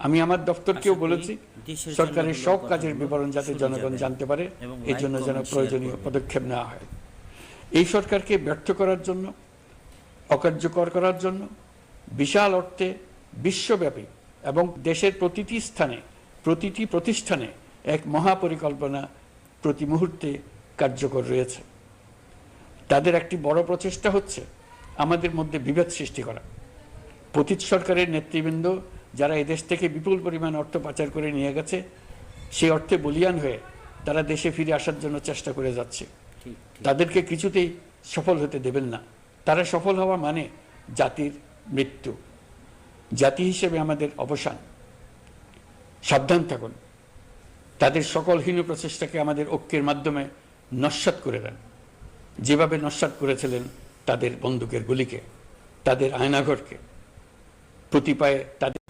আমি আমার দপ্তরকেও বলেছি সরকারের সব কাজের বিবরণ যাতে জনগণ জানতে পারে, এই জন্য যেন প্রয়োজনীয় পদক্ষেপ নেওয়া হয়। এই সরকারকে ব্যর্থ করার জন্য, অকার্যকর করার জন্য বিশাল অর্থে বিশ্বব্যাপী এবং দেশের প্রতিটি স্থানে, প্রতিটি প্রতিষ্ঠানে এক মহাপরিকল্পনা প্রতি মুহূর্তে কার্যকর রয়েছে। তাদের একটি বড় প্রচেষ্টা হচ্ছে আমাদের মধ্যে বিভেদ সৃষ্টি করা। পতিত সরকারের নেতৃবৃন্দ যারা এদেশ থেকে বিপুল পরিমাণ অর্থ পাচার করে নিয়ে গেছে, সেই অর্থে বলীয়ান হয়ে তারা দেশে ফিরে আসার জন্য চেষ্টা করে যাচ্ছে। তাদেরকে কিছুতেই সফল হতে দেবেন না। তারা সফল হওয়া মানে জাতির মৃত্যু, জাতি হিসেবে আমাদের অবসান। সাবধান থাকুন, তাদের সকল হীন প্রচেষ্টাকে আমাদের ঐক্যের মাধ্যমে নস্যাৎ করে দেন, যেভাবে নস্যাৎ করেছিলেন তাদের বন্দুকের গুলিকে, তাদের আয়নাঘরকে, প্রতি পায়ে তাদের